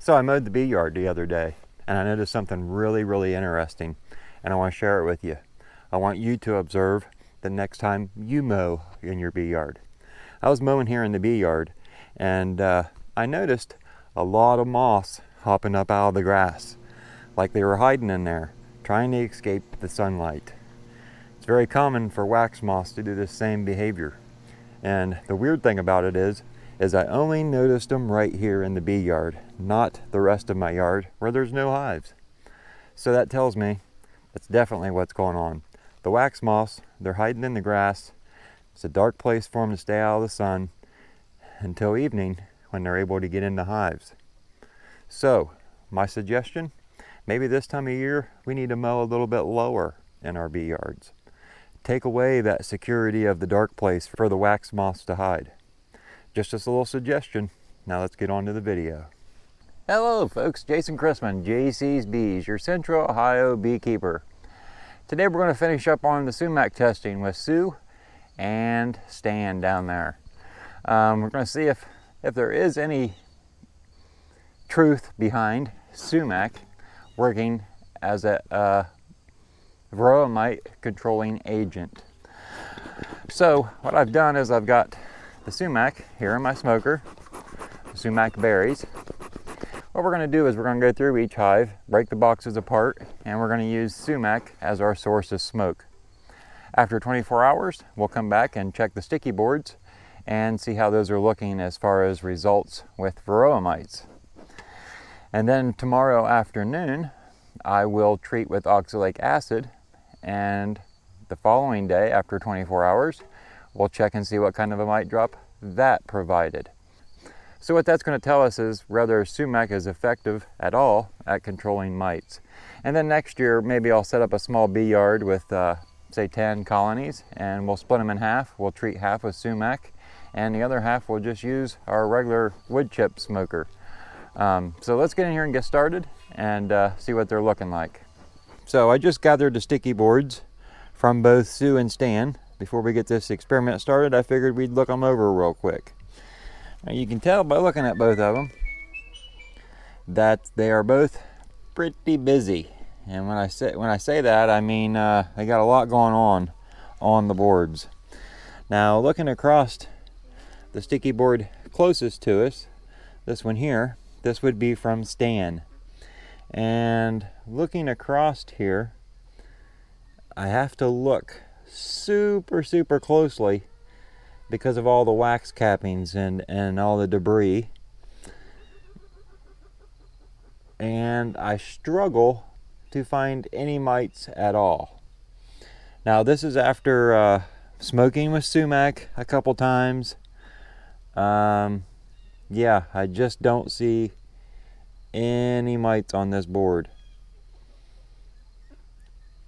So I mowed the bee yard the other day, and I noticed something really interesting, and I want to share it with you. I want you to observe the next time you mow in your bee yard. I was mowing here in the bee yard, and I noticed a lot of moths hopping up out of the grass, like they were hiding in there, trying to escape the sunlight. It's very common for wax moths to do this same behavior. And the weird thing about it is I only noticed them right here in the bee yard, not the rest of my yard where there's no hives. So that tells me that's definitely what's going on. The wax moths, they're hiding in the grass. It's a dark place for them to stay out of the sun until evening when they're able to get into hives. So my suggestion, maybe this time of year we need to mow a little bit lower in our bee yards. Take away that security of the dark place for the wax moths to hide. Just as a little suggestion. Now let's get on to the video. Hello folks, Jason Chrisman, JC's Bees, your Central Ohio beekeeper. Today we're going to finish up on the Sumac testing with Sue and Stan down there. We're going to see if there is any truth behind Sumac working as a Varroa mite controlling agent. So what I've done is I've got the Sumac here in my smoker, Sumac berries. What we're going to do is we're going to go through each hive, break the boxes apart, and we're going to use Sumac as our source of smoke. After 24 hours, we'll come back and check the sticky boards and see how those are looking as far as results with Varroa mites. And then tomorrow afternoon, I will treat with oxalic acid, and the following day, after 24 hours, we'll check and see what kind of a mite drop that provided. So what that's going to tell us is whether Sumac is effective at all at controlling mites. And then next year, maybe I'll set up a small bee yard with, say, 10 colonies, and we'll split them in half. We'll treat half with Sumac, and the other half we'll just use our regular wood chip smoker. So let's get in here and get started and see what they're looking like. So I just gathered the sticky boards from both Sue and Stan. Before we get this experiment started, I figured we'd look them over real quick. Now you can tell by looking at both of them that they are both pretty busy. And when I say that, I mean they got a lot going on the boards. Now looking across the sticky board closest to us, this one here, this would be from Stan. And looking across here, I have to look super closely because of all the wax cappings and all the debris. And I struggle to find any mites at all. Now this is after smoking with Sumac a couple times. Yeah, I just don't see any mites on this board.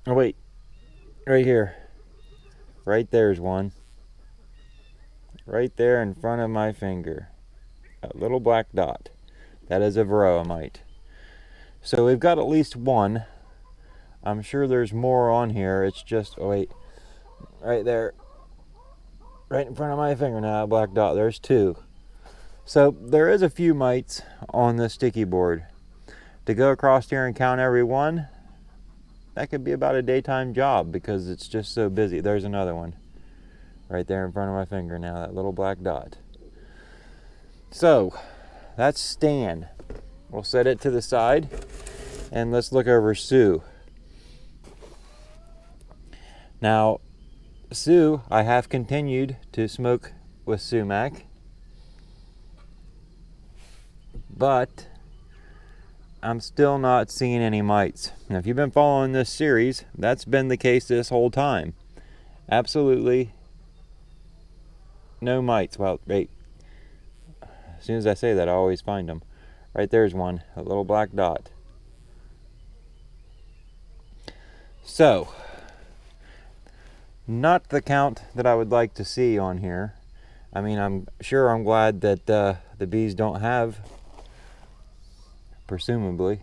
Oh wait, right here. Right there's one. Right there in front of my finger. A little black dot. That is a Varroa mite. So we've got at least one. I'm sure there's more on here. It's just, oh wait, right there. Right in front of my finger now, a black dot. There's two. So there is a few mites on the sticky board. To go across here and count every one, that could be about a daytime job because it's just so busy. There's another one right there in front of my finger now, that little black dot. So that's Stan. We'll set it to the side and let's look over Sue. Now Sue, I have continued to smoke with Sumac, but I'm still not seeing any mites. Now, if you've been following this series, that's been the case this whole time. Absolutely no mites. Well, wait. As soon as I say that, I always find them. Right there's one, a little black dot. So, not the count that I would like to see on here. I mean, I'm glad that the bees don't have, presumably.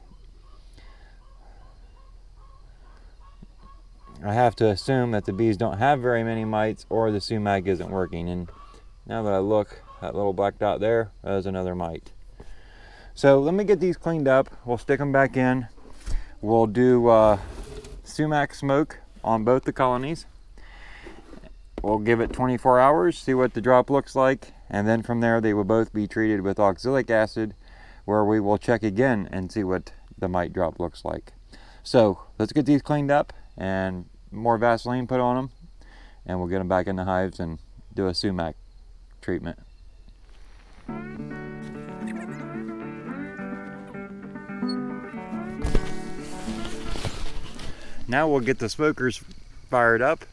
I have to assume that the bees don't have very many mites or the Sumac isn't working. And now that I look, that little black dot there, there's another mite. So let me get these cleaned up. We'll stick them back in. We'll do Sumac smoke on both the colonies. We'll give it 24 hours, see what the drop looks like, and then from there they will both be treated with oxalic acid, where we will check again and see what the mite drop looks like. So let's get these cleaned up and more Vaseline put on them, and we'll get them back in the hives and do a Sumac treatment. Now we'll get the smokers fired up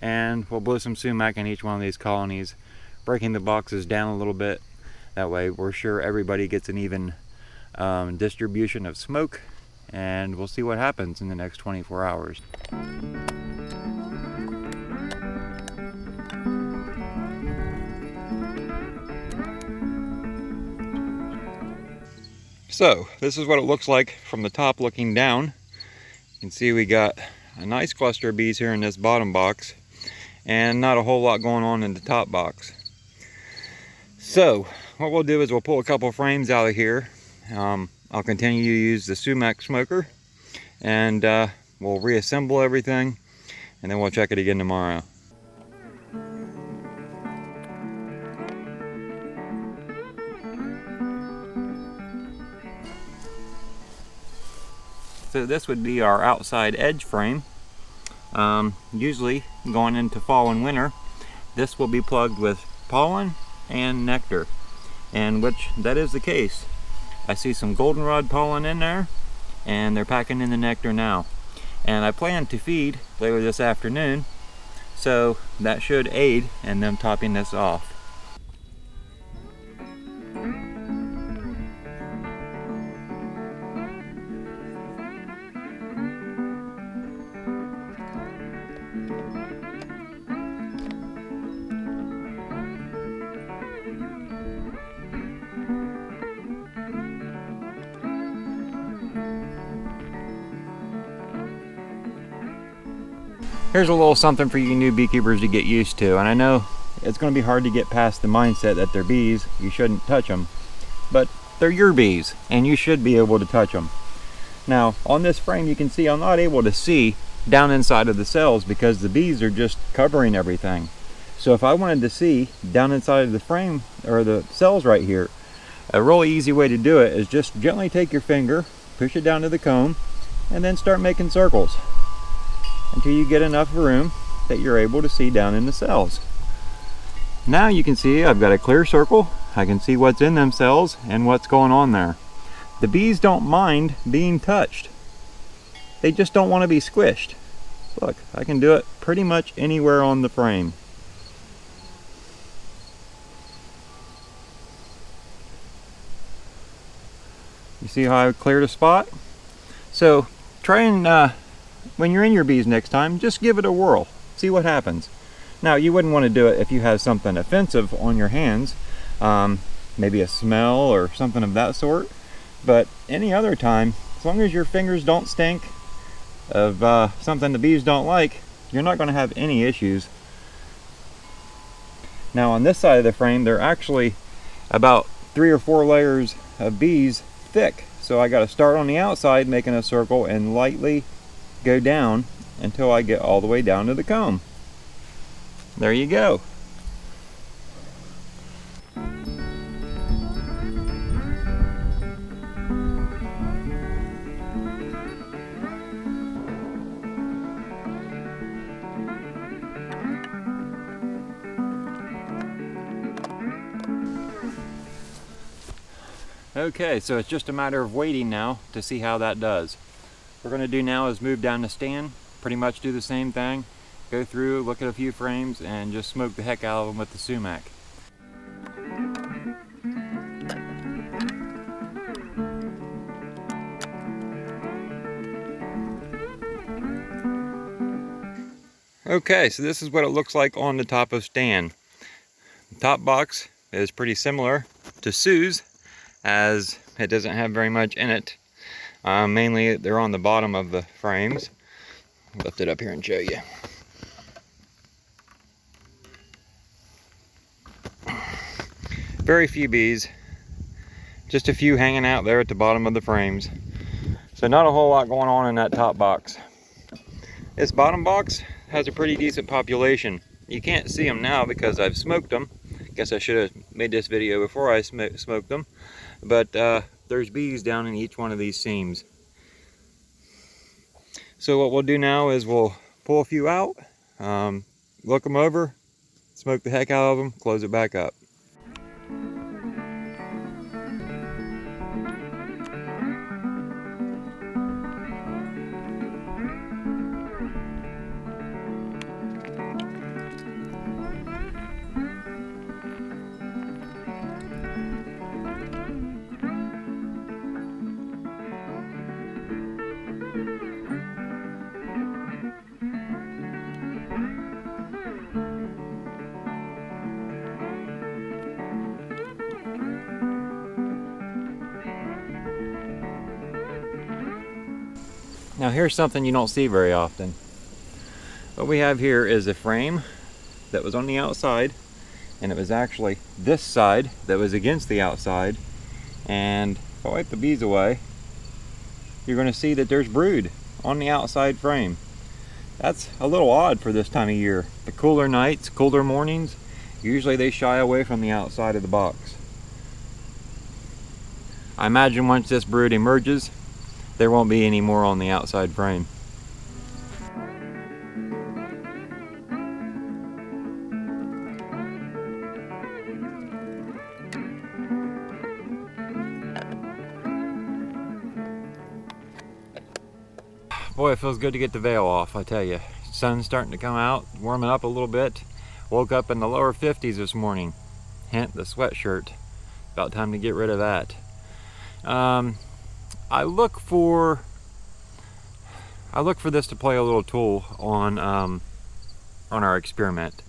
and we'll blow some Sumac in each one of these colonies, breaking the boxes down a little bit. That way we're sure everybody gets an even distribution of smoke, and we'll see what happens in the next 24 hours. So this is what it looks like from the top looking down. You can see we got a nice cluster of bees here in this bottom box, and not a whole lot going on in the top box. So what we'll do is we'll pull a couple frames out of here. I'll continue to use the Sumac smoker, and we'll reassemble everything, and then we'll check it again tomorrow. So this would be our outside edge frame. Usually going into fall and winter, this will be plugged with pollen and nectar, and which that is the case. I see some goldenrod pollen in there, and they're packing in the nectar now. And I plan to feed later this afternoon, so that should aid in them topping this off. Here's a little something for you new beekeepers to get used to, and I know it's going to be hard to get past the mindset that they're bees, you shouldn't touch them, but they're your bees and you should be able to touch them. Now on this frame you can see I'm not able to see down inside of the cells because the bees are just covering everything. So if I wanted to see down inside of the frame or the cells right here, a really easy way to do it is just gently take your finger, push it down to the comb, and then start making circles until you get enough room that you're able to see down in the cells. Now you can see I've got a clear circle. I can see what's in them cells and what's going on there. The bees don't mind being touched. They just don't want to be squished. Look, I can do it pretty much anywhere on the frame. You see how I cleared a spot? So try and when you're in your bees next time, just give it a whirl. See what happens. Now, you wouldn't want to do it if you have something offensive on your hands, maybe a smell or something of that sort. But any other time, as long as your fingers don't stink of something the bees don't like, you're not going to have any issues. Now, on this side of the frame, they're actually about 3 or 4 layers of bees thick. So I got to start on the outside making a circle and lightly go down until I get all the way down to the comb. There you go. Okay, so it's just a matter of waiting now to see how that does. What we're going to do now is move down the stand, pretty much do the same thing, go through, look at a few frames, and just smoke the heck out of them with the Sumac. Okay, so this is what it looks like on the top of stand. The top box is pretty similar to Sue's, as it doesn't have very much in it. Mainly they're on the bottom of the frames. I'll lift it up here and show you. Very few bees, Just a few hanging out there at the bottom of the frames. So not a whole lot going on in that top box. This bottom box has a pretty decent population. You can't see them now because I've smoked them. Guess I should have made this video before I smoked them. But there's bees down in each one of these seams. So what we'll do now is we'll pull a few out, look them over, smoke the heck out of them, close it back up. Now here's something you don't see very often. What we have here is a frame that was on the outside, and it was actually this side that was against the outside. And if I wipe the bees away, you're going to see that there's brood on the outside frame. That's a little odd for this time of year. The cooler nights, cooler mornings, usually they shy away from the outside of the box. I imagine once this brood emerges, there won't be any more on the outside frame. Boy, it feels good to get the veil off, I tell you. Sun's starting to come out, warming up a little bit. Woke up in the lower 50s this morning. Hint the sweatshirt. About time to get rid of that. I look for this to play a little tool on our experiment.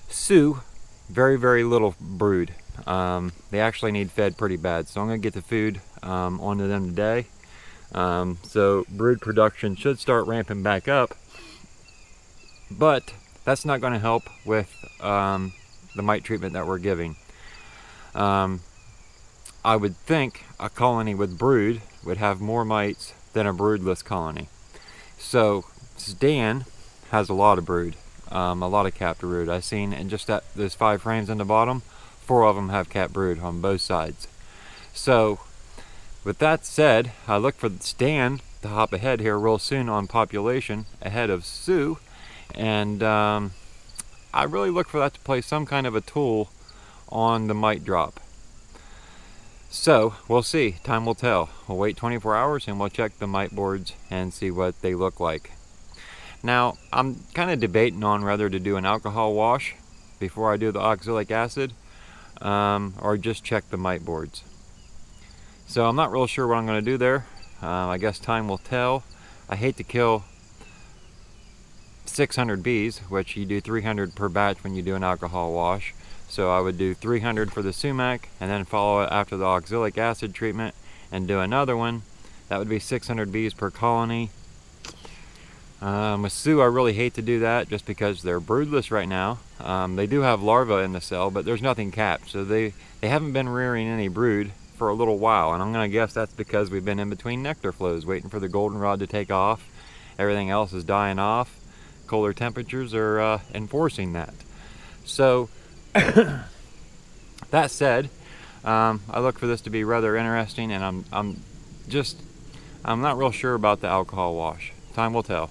Sue, very little brood. They actually need fed pretty bad, so I'm going to get the food onto them today. So brood production should start ramping back up, but that's not going to help with the mite treatment that we're giving. I would think a colony with brood would have more mites than a broodless colony. So Stan has a lot of brood, a lot of capped brood. I've seen in just those 5 frames in the bottom, 4 of them have capped brood on both sides. So with that said, I look for Stan to hop ahead here real soon on population ahead of Sue, and I really look for that to play some kind of a tool on the mite drop. So we'll see, time will tell. We'll wait 24 hours and we'll check the mite boards and see what they look like. Now I'm kind of debating on whether to do an alcohol wash before I do the oxalic acid, or just check the mite boards. So I'm not real sure what I'm going to do there. I guess time will tell. I hate to kill 600 bees, which you do 300 per batch when you do an alcohol wash. So I would do 300 for the sumac and then follow it after the oxalic acid treatment and do another one. That would be 600 bees per colony. With Sue, I really hate to do that just because they're broodless right now. They do have larvae in the cell, but there's nothing capped. So they haven't been rearing any brood for a little while. And I'm going to guess that's because we've been in between nectar flows, waiting for the goldenrod to take off. Everything else is dying off. Colder temperatures are enforcing that. So that said, I look for this to be rather interesting, and I'm not real sure about the alcohol wash. Time will tell.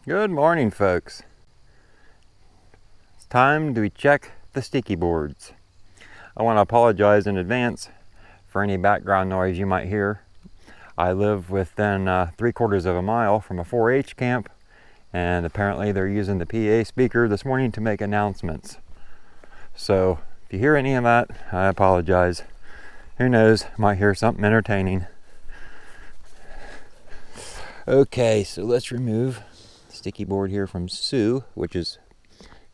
Good morning, folks. It's time to check the sticky boards. I want to apologize in advance for any background noise you might hear. I live within 3/4 of a mile from a 4-H camp, and apparently they're using the PA speaker this morning to make announcements. So if you hear any of that, I apologize. Who knows, might hear something entertaining. Okay, so let's remove the sticky board here from Sue, which is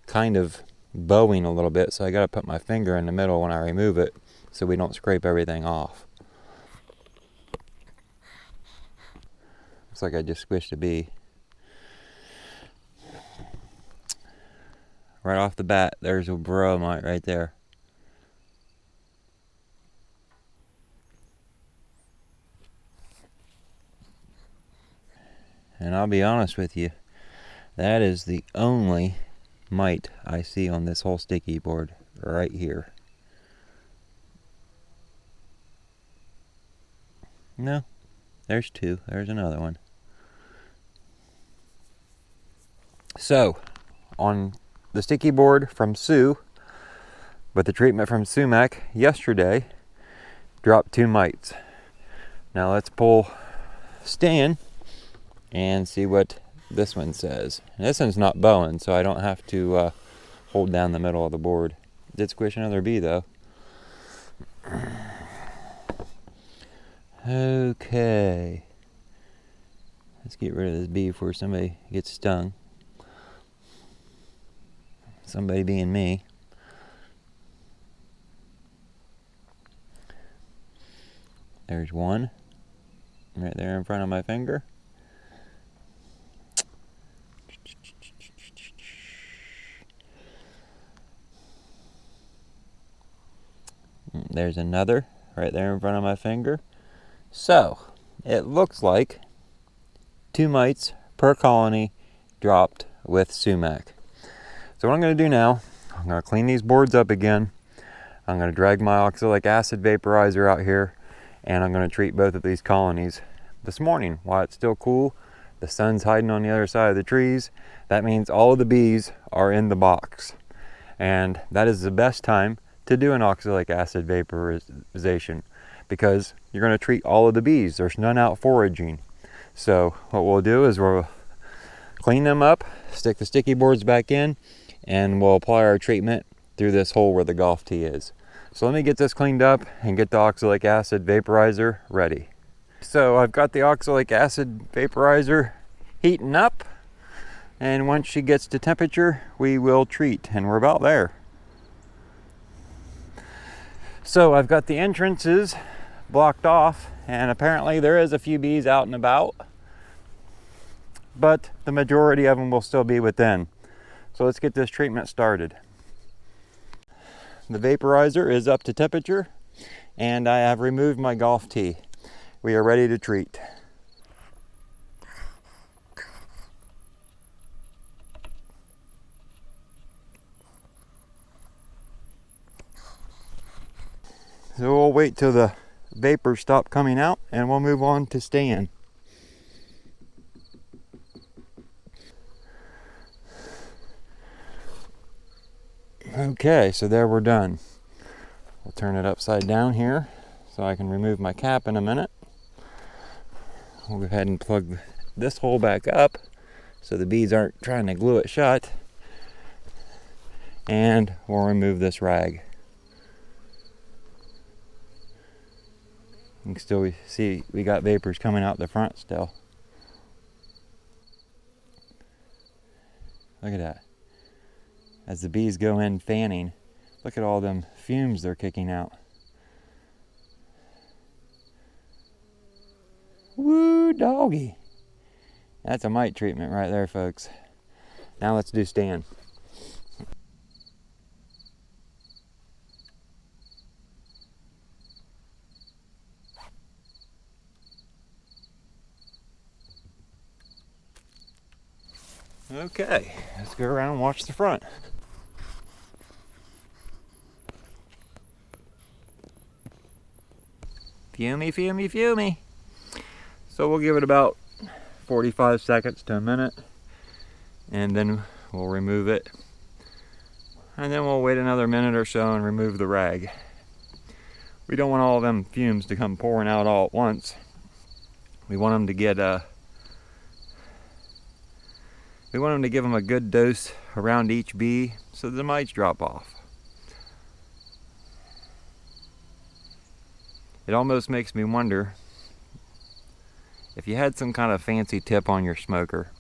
kind of bowing a little bit, so I got to put my finger in the middle when I remove it so we don't scrape everything off. Looks like I just squished a bee. Right off the bat, there's a Varroa mite right there. And I'll be honest with you, that is the only mite I see on this whole sticky board right here. No, there's two. There's another one. So, on the sticky board from Sue, with the treatment from Sumac yesterday, dropped 2 mites. Now let's pull Stan and see what this one says. And this one's not bowing, so I don't have to hold down the middle of the board. Did squish another bee though. Okay. Let's get rid of this bee before somebody gets stung. Somebody being me. There's one right there in front of my finger. There's another right there in front of my finger. So, it looks like 2 mites per colony dropped with Sumac. So what I'm going to do now, I'm going to clean these boards up again. I'm going to drag my oxalic acid vaporizer out here, and I'm going to treat both of these colonies this morning while it's still cool. The sun's hiding on the other side of the trees. That means all of the bees are in the box. And that is the best time to do an oxalic acid vaporization, because you're going to treat all of the bees. There's none out foraging. So what we'll do is we'll clean them up, stick the sticky boards back in, and we'll apply our treatment through this hole where the golf tee is. So let me get this cleaned up and get the oxalic acid vaporizer ready. So I've got the oxalic acid vaporizer heating up, and once she gets to temperature, we will treat, and we're about there. So I've got the entrances blocked off, and apparently there is a few bees out and about, but the majority of them will still be within. So let's get this treatment started. The vaporizer is up to temperature, and I have removed my golf tee. We are ready to treat. So we'll wait till the vapors stop coming out, and we'll move on to Stan. Okay, so there we're done. We'll turn it upside down here so I can remove my cap in a minute. We'll go ahead and plug this hole back up so the bees aren't trying to glue it shut. And we'll remove this rag. You can still see we got vapors coming out the front still. Look at that. As the bees go in fanning, look at all them fumes they're kicking out. Woo doggy. That's a mite treatment right there, folks. Now let's do Stan. Okay, let's go around and watch the front. Fumey, fumey, fumey. So we'll give it about 45 seconds to a minute, and then we'll remove it. And then we'll wait another minute or so and remove the rag. We don't want all of them fumes to come pouring out all at once. We want them to get we want them to give them a good dose around each bee so the mites drop off. It almost makes me wonder if you had some kind of fancy tip on your smoker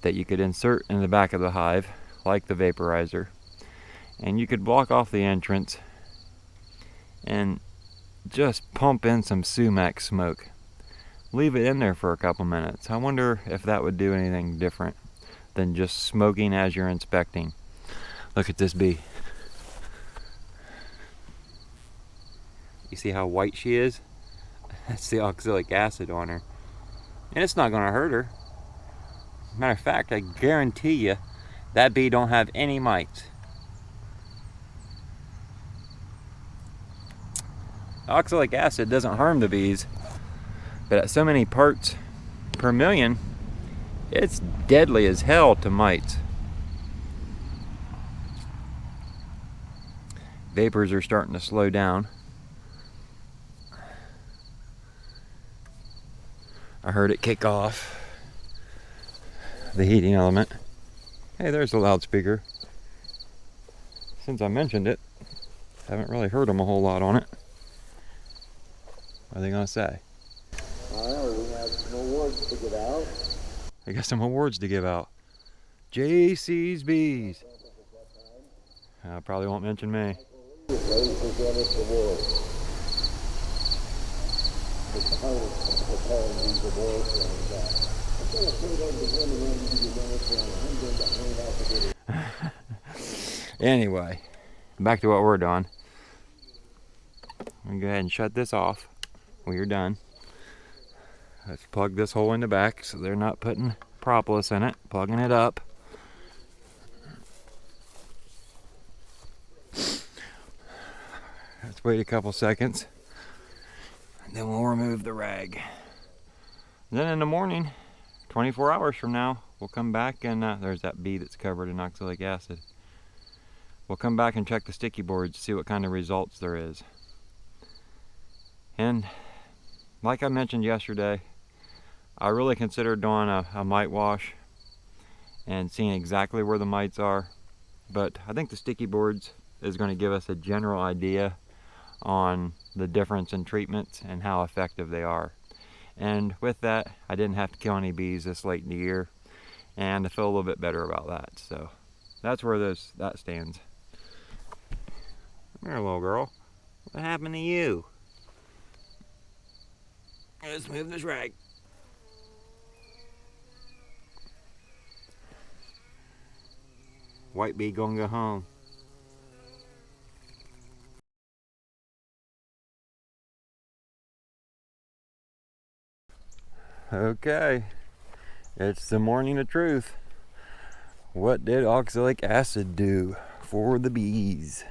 that you could insert in the back of the hive, like the vaporizer, and you could block off the entrance and just pump in some sumac smoke. Leave it in there for a couple minutes. I wonder if that would do anything different than just smoking as you're inspecting. Look at this bee. You see how white she is? That's the oxalic acid on her. And it's not going to hurt her. Matter of fact, I guarantee you that bee don't have any mites. Oxalic acid doesn't harm the bees, but at so many parts per million, it's deadly as hell to mites. Vapors are starting to slow down. I heard it kick off the heating element. Hey, there's the loudspeaker. Since I mentioned it, haven't really heard them a whole lot on it. What are they gonna say? We have some awards to give out. I got some awards to give out. JC's Bees. I probably won't mention me. Anyway, back to what we're doing. I'm gonna go ahead and shut this off when you're done. Let's plug this hole in the back so they're not putting propolis in it, plugging it up. Let's wait a couple seconds, and then we'll remove the rag. Then in the morning, 24 hours from now, we'll come back and there's that bee that's covered in oxalic acid. We'll come back and check the sticky boards to see what kind of results there is. And like I mentioned yesterday, I really considered doing a mite wash and seeing exactly where the mites are, but I think the sticky boards is going to give us a general idea on the difference in treatments and how effective they are. And with that, I didn't have to kill any bees this late in the year, and I feel a little bit better about that. So that's where that stands. Come here, little girl. What happened to you? Let's move this rag. White bee gonna go home. Okay, it's the morning of truth. What did oxalic acid do for the bees?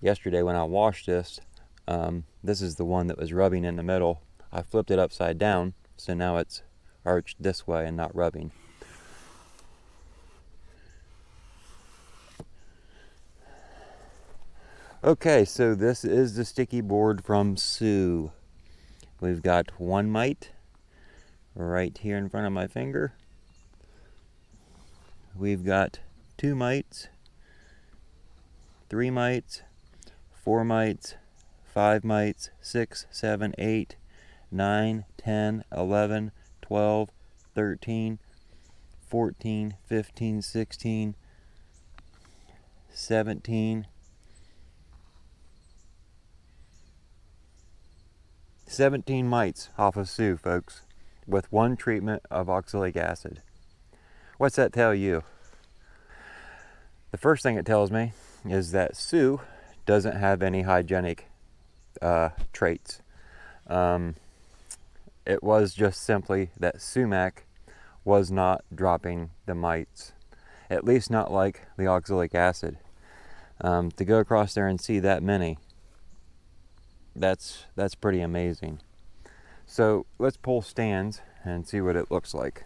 Yesterday when I washed this, this is the one that was rubbing in the middle. I flipped it upside down, so now it's arched this way and not rubbing. Okay, so this is the sticky board from Sue. We've got one mite right here in front of my finger. We've got 2 mites, 3 mites, 4 mites, 5 mites, 6, 7, 8, 9, 10, 11, 12, 13, 14, 15, 16, 17, 17 mites off of Sue, folks, with 1 treatment of oxalic acid. What's that tell you? The first thing it tells me is that Sue doesn't have any hygienic traits. It was just simply that Sumac was not dropping the mites, at least not like the oxalic acid. To go across there and see that many, that's pretty amazing. So let's pull stands and see what it looks like.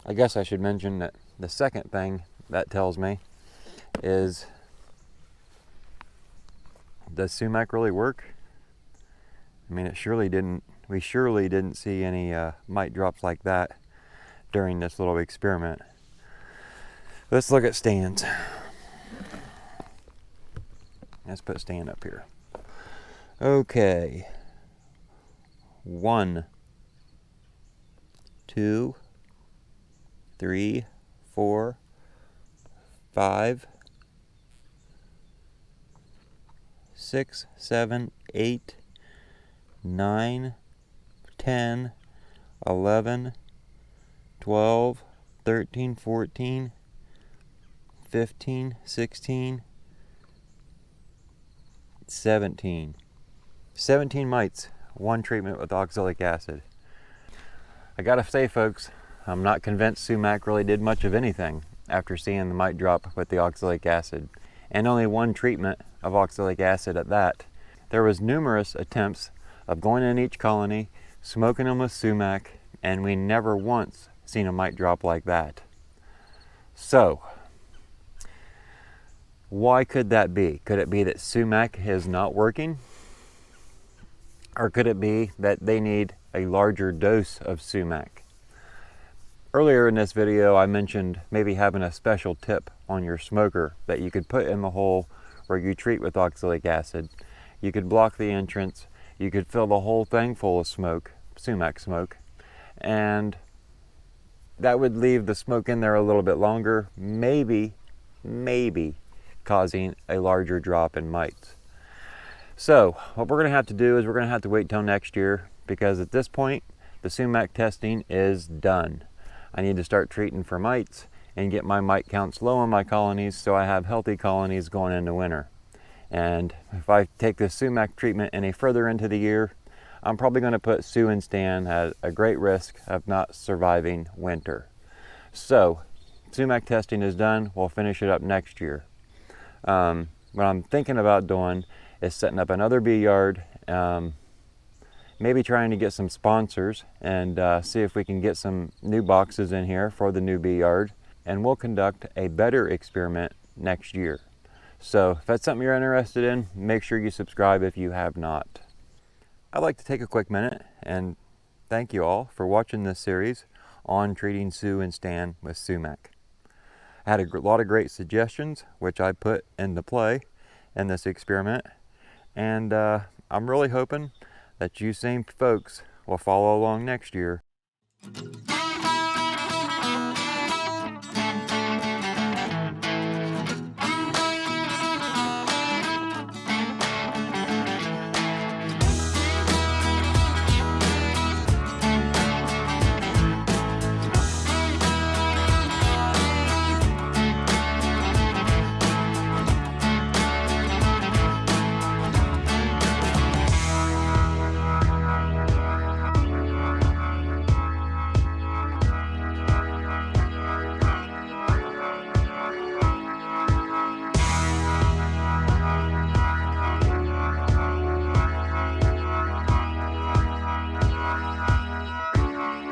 I guess I should mention that the second thing that tells me is, does Sumac really work? I mean, we surely didn't see any mite drops like that during this little experiment. Let's look at stands. Let's put a stand up here. Okay. 1, 2, 3, 4, 5, 6, 7, 8, 9, 10, 11, 12, 13, 14, 15, 16, 17 mites, one treatment with oxalic acid. I gotta say, folks, I'm not convinced Sumac really did much of anything after seeing the mite drop with the oxalic acid, and only one treatment of oxalic acid at that. There was numerous attempts of going in each colony, smoking them with Sumac, and we never once seen a mite drop like that. So, why could that be? Could it be that Sumac is not working? Or could it be that they need a larger dose of Sumac? Earlier in this video, I mentioned maybe having a special tip on your smoker that you could put in the hole where you treat with oxalic acid. You could block the entrance, you could fill the whole thing full of smoke, Sumac smoke, and that would leave the smoke in there a little bit longer, maybe causing a larger drop in mites. So what we're going to have to do is we're going to have to wait till next year, because at this point the Sumac testing is done. I need to start treating for mites and get my mite counts low in my colonies so I have healthy colonies going into winter. And if I take this Sumac treatment any further into the year, I'm probably going to put Sue and Stan at a great risk of not surviving winter. So Sumac testing is done. We'll finish it up next year. What I'm thinking about doing is setting up another bee yard, maybe trying to get some sponsors and see if we can get some new boxes in here for the new bee yard, and we'll conduct a better experiment next year. So if that's something you're interested in, make sure you subscribe if you have not. I'd like to take a quick minute and thank you all for watching this series on treating Sue and Stan with Sumac. I had a lot of great suggestions, which I put into play in this experiment, and I'm really hoping that you same folks will follow along next year.